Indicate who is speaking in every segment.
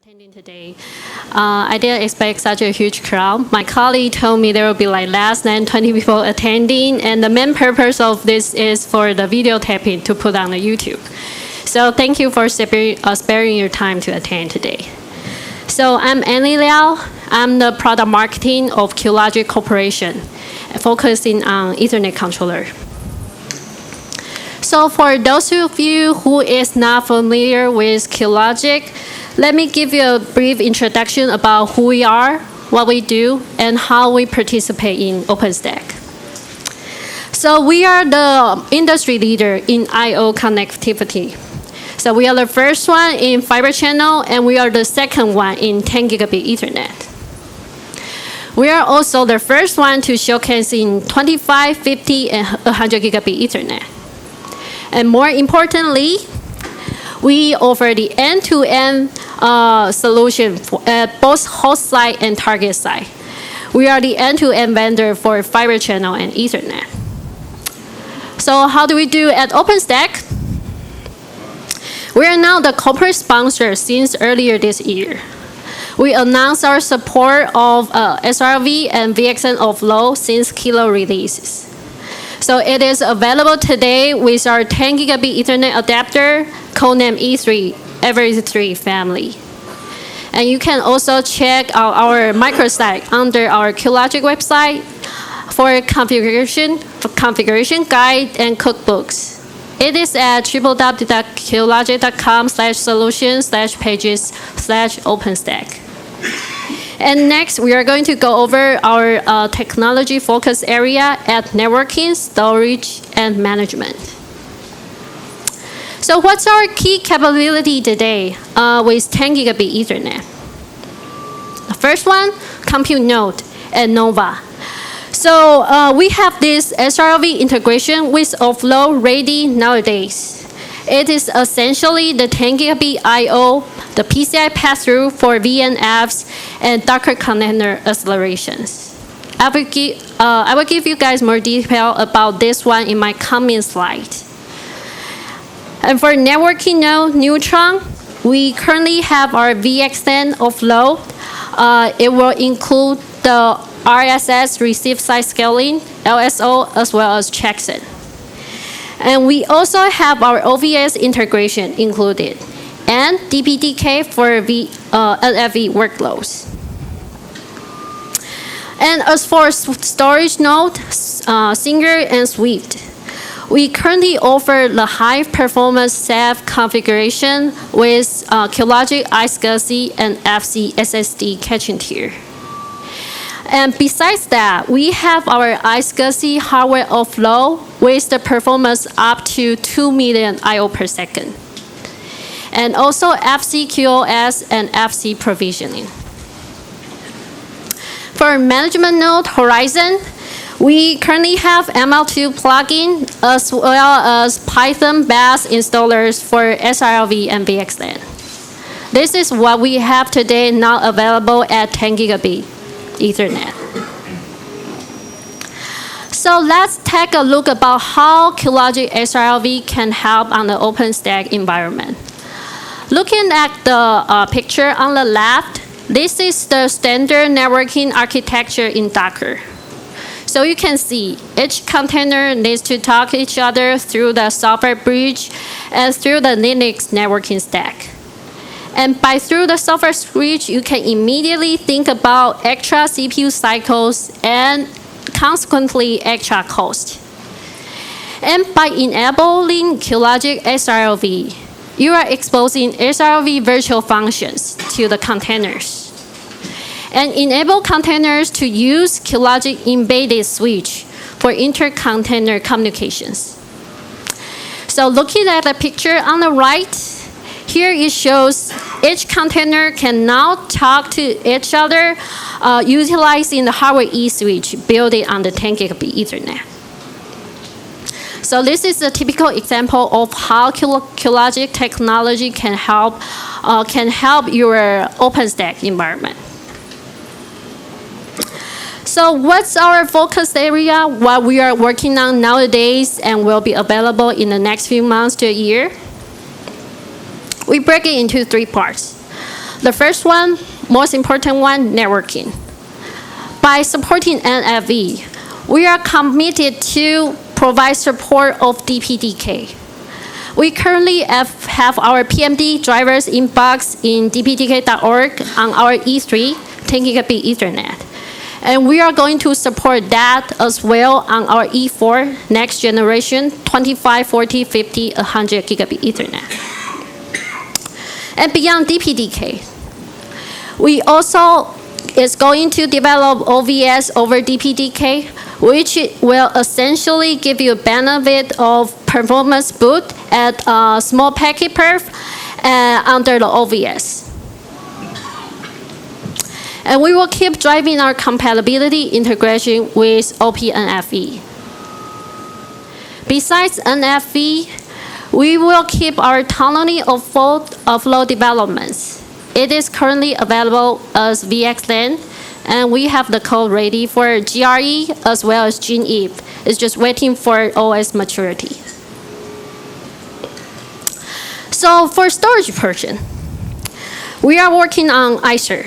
Speaker 1: attending today. I didn't expect such a huge crowd. My colleague told me there will be like less than 20 people attending, and the main purpose of this is for the video taping to put on the YouTube. So thank you for sparing your time to attend today. So I'm Liao. I'm the product marketing of QLogic Corporation, focusing on Ethernet controller. So for those of you who is not familiar with QLogic, let me give you a brief introduction about who we are, what we do, and how we participate in OpenStack. So we are the industry leader in I/O connectivity. So we are the first one in fiber channel, and we are the second one in 10 gigabit Ethernet. We are also the first one to showcase in 25, 50, and 100 gigabit Ethernet. And more importantly, we offer the end-to-end solution at both host side and target side. We are the end-to-end vendor for fiber channel and Ethernet. So how do we do at OpenStack? We are now the corporate sponsor since earlier this year. We announced our support of SRV and VxLAN offload since Kilo releases. So it is available today with our 10 gigabit Ethernet adapter, codenamed E3, Every3 family. And you can also check out our microsite under our QLogic website for configuration guide and cookbooks. It is at www.qlogic.com/solutions/pages/OpenStack. And next, we are going to go over our technology focus area at networking, storage, and management. So what's our key capability today with 10 gigabit Ethernet? The first one, compute node and Nova. So we have this SRV integration with offload ready nowadays. It is essentially the 10 gigabit I/O, the PCI pass-through for VNFs, and Docker container accelerations. I will give you guys more detail about this one in my coming slide. And for networking node Neutron, we currently have our VxLAN offload. It will include the RSS receive side scaling, LSO, as well as checksum. And we also have our OVS integration included, and DPDK for NFV workloads. And as for storage node, Singer and Swift, we currently offer the high performance Ceph configuration with QLogic iSCSI and FC SSD caching tier. And besides that, we have our iSCSI hardware offload with the performance up to 2 million I/O per second. And also FC QoS and FC provisioning. For management node Horizon, we currently have ML2 plugin as well as Python Bash installers for SRLV and VxLAN. This is what we have today, now available at 10 gigabit Ethernet. So let's take a look about how QLogic SRLV can help on the OpenStack environment. Looking at the picture on the left, this is the standard networking architecture in Docker. So you can see each container needs to talk to each other through the software bridge and through the Linux networking stack. And through the software bridge, you can immediately think about extra CPU cycles and consequently extra cost. And by enabling QLogic SRLV, you are exposing SRLV virtual functions to the containers and enable containers to use QLogic embedded switch for inter-container communications. So looking at the picture on the right, here it shows each container can now talk to each other utilizing the hardware E-switch built on the 10 gigabit Ethernet. So this is a typical example of how QLogic technology can help your OpenStack environment. So what's our focus area, what we are working on nowadays and will be available in the next few months to a year? We break it into 3 parts. The first one, most important one, networking. By supporting NFV, we are committed to provide support of DPDK. We currently have our PMD drivers in box in dpdk.org on our E3 10 gigabit Ethernet. And we are going to support that as well on our E4 next generation 25, 40, 50, 100 gigabit Ethernet. And beyond DPDK, we also is going to develop OVS over DPDK, which will essentially give you a benefit of performance boost at a small packet perf under the OVS. And we will keep driving our compatibility integration with OpenNFV. Besides NFV, we will keep our autonomy of flow developments. It is currently available as VxLAN, and we have the code ready for GRE as well as GenEve. It's just waiting for OS maturity. So for storage portion, we are working on ISER,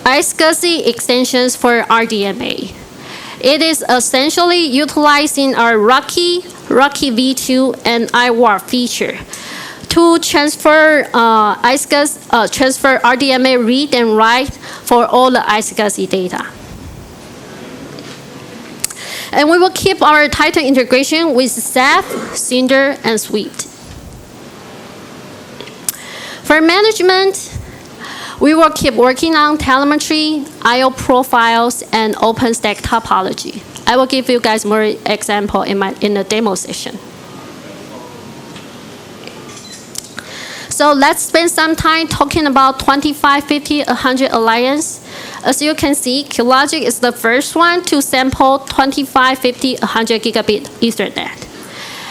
Speaker 1: iSCSI extensions for RDMA. It is essentially utilizing our Rocky V2, and iWarp feature to transfer transfer RDMA read and write for all the iSCSI data. And we will keep our tighter integration with Ceph, Cinder, and Swift. For management, we will keep working on telemetry, I/O profiles, and OpenStack topology. I will give you guys more example in the demo session. So let's spend some time talking about 25, 50, 100 alliance. As you can see, QLogic is the first one to sample 25, 50, 100 gigabit Ethernet.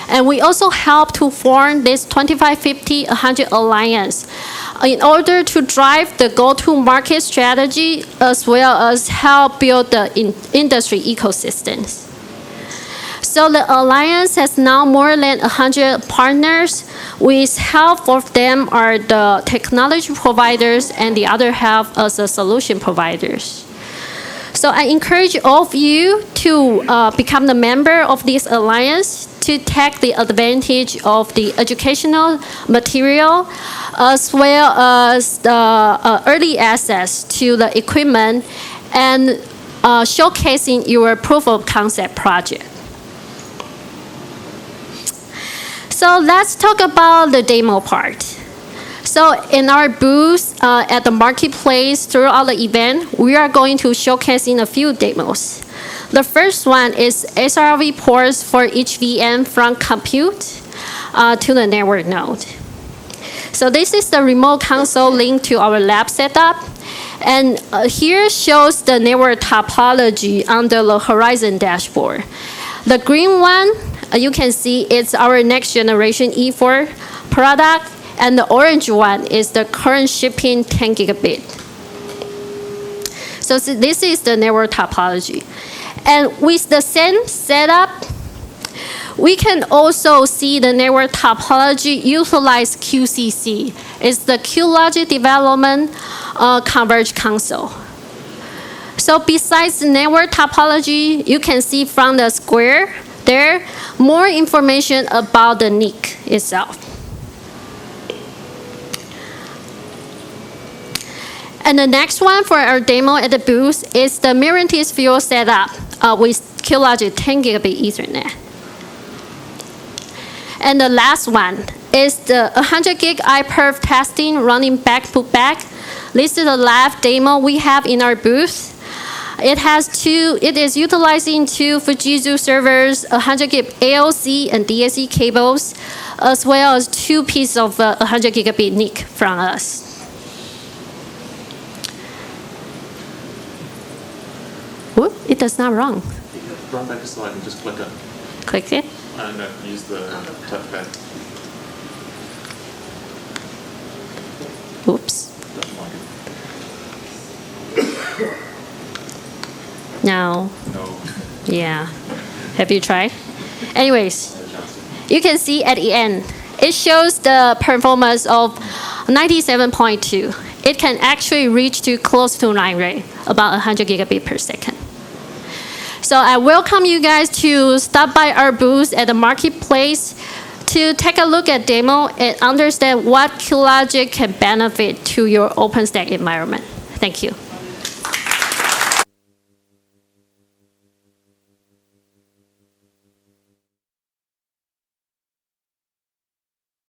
Speaker 1: And we also help to form this 25, 50, 100 alliance in order to drive the go-to-market strategy as well as help build the industry ecosystems. So the alliance has now more than 100 partners, with half of them are the technology providers and the other half as the solution providers. So I encourage all of you to become the member of this alliance to take the advantage of the educational material as well as the early access to the equipment and showcasing your proof of concept project. So let's talk about the demo part. So in our booth at the marketplace throughout the event, we are going to showcasing a few demos. The first one is SRV ports for each VM from compute to the network node. So this is the remote console linked to our lab setup. And here shows the network topology under the Horizon dashboard. The green one, you can see it's our next generation E4 product, and the orange one is the current shipping 10 gigabit. So this is the network topology. And with the same setup, we can also see the network topology utilize QCC. It's the QLogic Development Converged Console. So besides the network topology, you can see from the square there more information about the NIC itself. And the next one for our demo at the booth is the Mirantis Fuel setup with QLogic 10 gigabit Ethernet. And the last one is the 100 gig iPerf testing running back to back. This is the live demo we have in our booth. It is utilizing two Fujitsu servers, 100 gig AOC and DSC cables, as well as two pieces of 100 gigabit NIC from us. Whoop, it does not run.
Speaker 2: Run back a slide and just click it.
Speaker 1: Click it?
Speaker 2: No, use the touchpad.
Speaker 1: Oops. No.
Speaker 2: No.
Speaker 1: Yeah. Have you tried? Anyways, you can see at the end, it shows the performance of 97.2. it can actually reach to close to line rate, about 100 gigabit per second. So I welcome you guys to stop by our booth at the marketplace to take a look at demo and understand what QLogic can benefit to your OpenStack environment. Thank you.